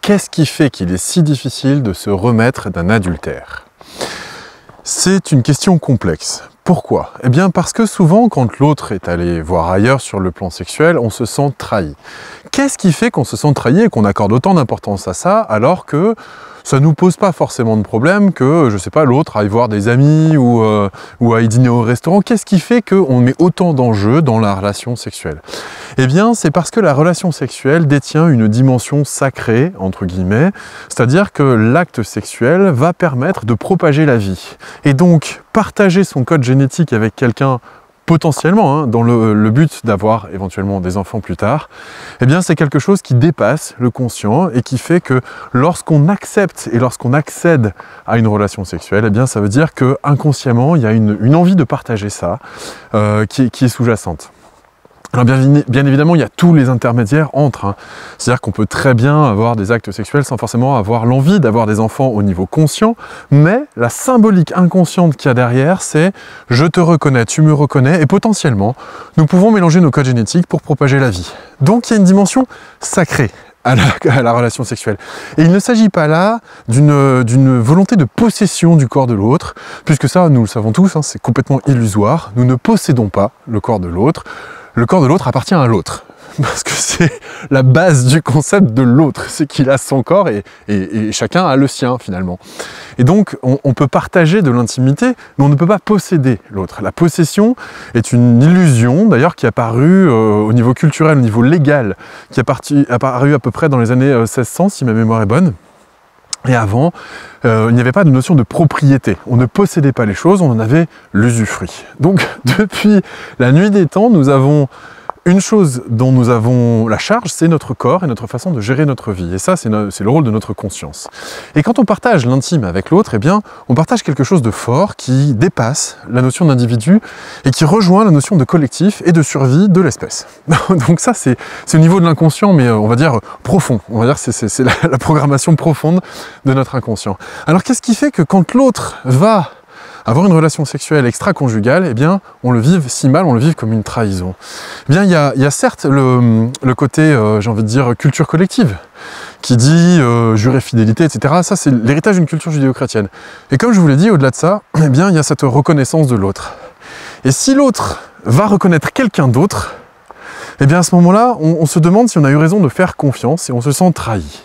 qu'est-ce qui fait qu'il est si difficile de se remettre d'un adultère? C'est une question complexe. Pourquoi? Eh bien parce que souvent, quand l'autre est allé voir ailleurs sur le plan sexuel, on se sent trahi. Qu'est-ce qui fait qu'on se sent trahi et qu'on accorde autant d'importance à ça, alors que ça ne nous pose pas forcément de problème que, je sais pas, l'autre aille voir des amis ou aille dîner au restaurant? Qu'est-ce qui fait qu'on met autant d'enjeux dans la relation sexuelle? Eh bien, c'est parce que la relation sexuelle détient une dimension sacrée, entre guillemets, c'est-à-dire que l'acte sexuel va permettre de propager la vie. Et donc, partager son code génétique avec quelqu'un, potentiellement, dans le but d'avoir éventuellement des enfants plus tard, eh bien c'est quelque chose qui dépasse le conscient et qui fait que lorsqu'on accepte et lorsqu'on accède à une relation sexuelle, eh bien ça veut dire que inconsciemment il y a une envie de partager ça qui est sous-jacente. Alors bien évidemment, il y a tous les intermédiaires entre. C'est-à-dire qu'on peut très bien avoir des actes sexuels sans forcément avoir l'envie d'avoir des enfants au niveau conscient, mais la symbolique inconsciente qu'il y a derrière, c'est « je te reconnais, tu me reconnais » et potentiellement, nous pouvons mélanger nos codes génétiques pour propager la vie. Donc il y a une dimension sacrée à la relation sexuelle. Et il ne s'agit pas là d'une volonté de possession du corps de l'autre, puisque ça, nous le savons tous, c'est complètement illusoire. Nous ne possédons pas le corps de l'autre. Le corps de l'autre appartient à l'autre, parce que c'est la base du concept de l'autre, c'est qu'il a son corps et chacun a le sien finalement. Et donc on peut partager de l'intimité, mais on ne peut pas posséder l'autre. La possession est une illusion d'ailleurs qui est apparue au niveau culturel, au niveau légal, qui est apparue à peu près dans les années 1600 si ma mémoire est bonne. Et avant, il n'y avait pas de notion de propriété. On ne possédait pas les choses, on en avait l'usufruit. Donc, depuis la nuit des temps, nous avons une chose dont nous avons la charge, c'est notre corps et notre façon de gérer notre vie. Et ça, c'est le rôle de notre conscience. Et quand on partage l'intime avec l'autre, eh bien, on partage quelque chose de fort qui dépasse la notion d'individu et qui rejoint la notion de collectif et de survie de l'espèce. Donc ça, c'est au niveau de l'inconscient, mais on va dire profond. On va dire que c'est la programmation profonde de notre inconscient. Alors, qu'est-ce qui fait que quand l'autre va avoir une relation sexuelle extra-conjugale, eh bien, on le vive si mal, on le vive comme une trahison. Eh bien, il y a certes le côté, j'ai envie de dire, culture collective, qui dit jurer fidélité, etc. Ça, c'est l'héritage d'une culture judéo-chrétienne. Et comme je vous l'ai dit, au-delà de ça, eh bien, il y a cette reconnaissance de l'autre. Et si l'autre va reconnaître quelqu'un d'autre, eh bien, à ce moment-là, on se demande si on a eu raison de faire confiance et on se sent trahi.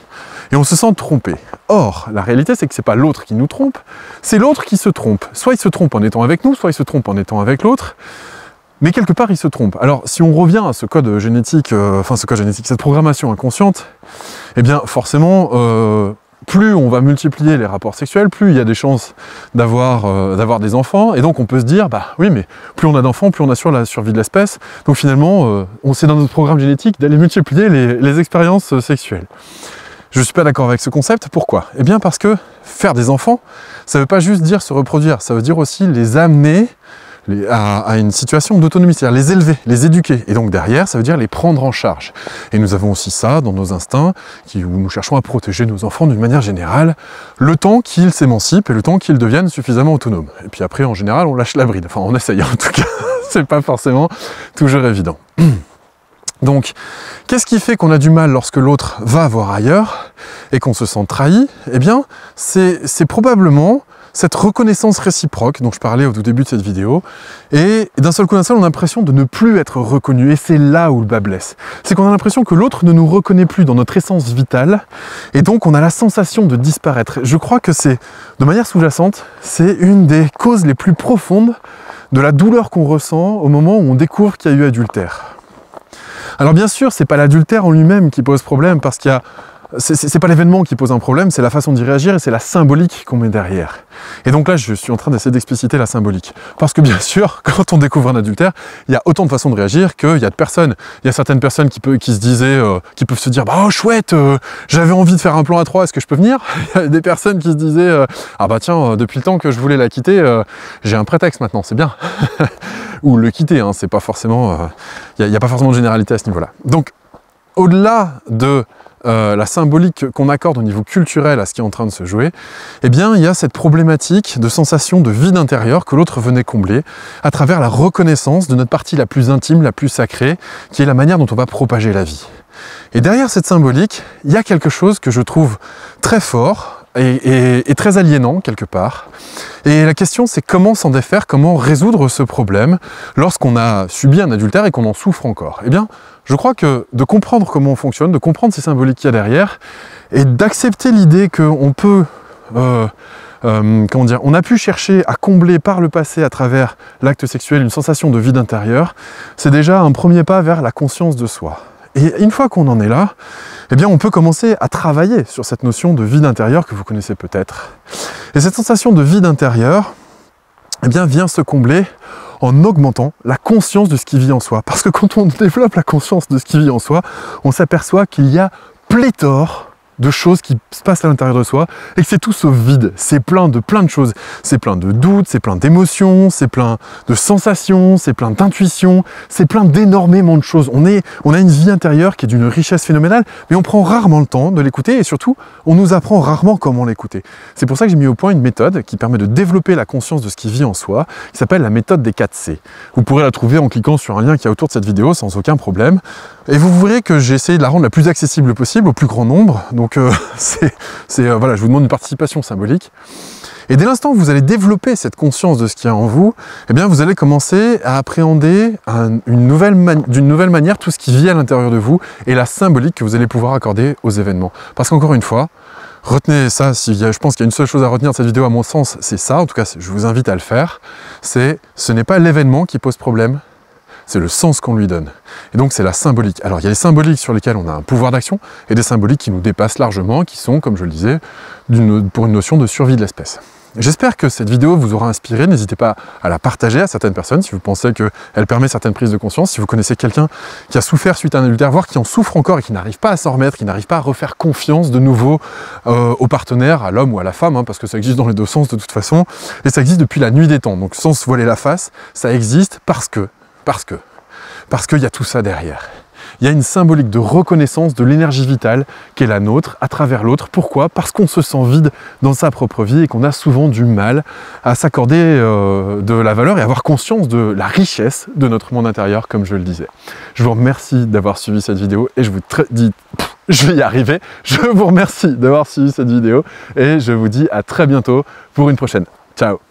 Et on se sent trompé. Or, la réalité, c'est que c'est pas l'autre qui nous trompe, c'est l'autre qui se trompe. Soit il se trompe en étant avec nous, soit il se trompe en étant avec l'autre, mais quelque part, il se trompe. Alors, si on revient à ce code génétique, cette programmation inconsciente, eh bien, forcément, plus on va multiplier les rapports sexuels, plus il y a des chances d'avoir des enfants, et donc on peut se dire, bah oui, mais plus on a d'enfants, plus on assure la survie de l'espèce, donc finalement, c'est dans notre programme génétique d'aller multiplier les expériences sexuelles. Je ne suis pas d'accord avec ce concept. Pourquoi? Eh bien parce que faire des enfants, ça ne veut pas juste dire se reproduire, ça veut dire aussi les amener à une situation d'autonomie, c'est-à-dire les élever, les éduquer. Et donc derrière, ça veut dire les prendre en charge. Et nous avons aussi ça dans nos instincts, où nous cherchons à protéger nos enfants d'une manière générale, le temps qu'ils s'émancipent et le temps qu'ils deviennent suffisamment autonomes. Et puis après, en général, on lâche la bride. Enfin, on essaye en tout cas. C'est pas forcément toujours évident. Donc, qu'est-ce qui fait qu'on a du mal lorsque l'autre va voir ailleurs et qu'on se sent trahi? Eh bien, c'est probablement cette reconnaissance réciproque dont je parlais au tout début de cette vidéo, et d'un seul coup on a l'impression de ne plus être reconnu, et c'est là où le bas blesse. C'est qu'on a l'impression que l'autre ne nous reconnaît plus dans notre essence vitale, et donc on a la sensation de disparaître. Je crois que c'est, de manière sous-jacente, c'est une des causes les plus profondes de la douleur qu'on ressent au moment où on découvre qu'il y a eu adultère. Alors bien sûr, c'est pas l'adultère en lui-même qui pose problème, parce qu'il y a c'est pas l'événement qui pose un problème, c'est la façon d'y réagir et c'est la symbolique qu'on met derrière. Et donc là, je suis en train d'essayer d'expliciter la symbolique. Parce que bien sûr, quand on découvre un adultère, il y a autant de façons de réagir qu'il y a de personnes. Il y a certaines personnes qui peuvent se dire bah, « Oh chouette, j'avais envie de faire un plan à 3, est-ce que je peux venir ?» Il y a des personnes qui se disaient « Ah bah tiens, depuis le temps que je voulais la quitter, j'ai un prétexte maintenant, c'est bien. » Ou le quitter, hein, c'est pas forcément... Il n'y a pas forcément de généralité à ce niveau-là. Donc, au-delà de la symbolique qu'on accorde au niveau culturel à ce qui est en train de se jouer, eh bien, il y a cette problématique de sensation de vide intérieur que l'autre venait combler à travers la reconnaissance de notre partie la plus intime, la plus sacrée, qui est la manière dont on va propager la vie. Et derrière cette symbolique, il y a quelque chose que je trouve très fort et très aliénant quelque part. Et la question, c'est comment s'en défaire, comment résoudre ce problème lorsqu'on a subi un adultère et qu'on en souffre encore. Eh bien, je crois que de comprendre comment on fonctionne, de comprendre ces symboliques qu'il y a derrière, et d'accepter l'idée qu'on peut... comment dire, on a pu chercher à combler par le passé à travers l'acte sexuel une sensation de vide intérieur, c'est déjà un premier pas vers la conscience de soi. Et une fois qu'on en est là, eh bien on peut commencer à travailler sur cette notion de vide intérieur que vous connaissez peut-être. Et cette sensation de vide intérieur, eh bien vient se combler en augmentant la conscience de ce qui vit en soi. Parce que quand on développe la conscience de ce qui vit en soi, on s'aperçoit qu'il y a pléthore de choses qui se passent à l'intérieur de soi et que c'est tout ce vide, c'est plein de choses, c'est plein de doutes, c'est plein d'émotions, c'est plein de sensations, c'est plein d'intuitions, c'est plein d'énormément de choses. On a une vie intérieure qui est d'une richesse phénoménale, mais on prend rarement le temps de l'écouter et surtout, on nous apprend rarement comment l'écouter. C'est pour ça que j'ai mis au point une méthode qui permet de développer la conscience de ce qui vit en soi, qui s'appelle la méthode des 4 C. Vous pourrez la trouver en cliquant sur un lien qui est autour de cette vidéo sans aucun problème. Et vous verrez que j'ai essayé de la rendre la plus accessible possible au plus grand nombre. Donc voilà, je vous demande une participation symbolique. Et dès l'instant où vous allez développer cette conscience de ce qu'il y a en vous, eh bien vous allez commencer à appréhender d'une nouvelle manière tout ce qui vit à l'intérieur de vous et la symbolique que vous allez pouvoir accorder aux événements. Parce qu'encore une fois, retenez ça, je pense qu'il y a une seule chose à retenir de cette vidéo à mon sens, c'est ça, en tout cas je vous invite à le faire, ce n'est pas l'événement qui pose problème, c'est le sens qu'on lui donne. Et donc c'est la symbolique. Alors il y a les symboliques sur lesquelles on a un pouvoir d'action et des symboliques qui nous dépassent largement, qui sont, comme je le disais, pour une notion de survie de l'espèce. J'espère que cette vidéo vous aura inspiré. N'hésitez pas à la partager à certaines personnes si vous pensez qu'elle permet certaines prises de conscience, si vous connaissez quelqu'un qui a souffert suite à un adultère, voire qui en souffre encore et qui n'arrive pas à s'en remettre, qui n'arrive pas à refaire confiance de nouveau au partenaire, à l'homme ou à la femme, hein, parce que ça existe dans les deux sens de toute façon, et ça existe depuis la nuit des temps. Donc sans se voiler la face, ça existe parce qu'il y a tout ça derrière. Il y a une symbolique de reconnaissance de l'énergie vitale qui est la nôtre à travers l'autre. Pourquoi? Parce qu'on se sent vide dans sa propre vie et qu'on a souvent du mal à s'accorder de la valeur et avoir conscience de la richesse de notre monde intérieur, comme je le disais. Je vous remercie d'avoir suivi cette vidéo et je vous dis... Je vais y arriver. Je vous remercie d'avoir suivi cette vidéo et je vous dis à très bientôt pour une prochaine. Ciao!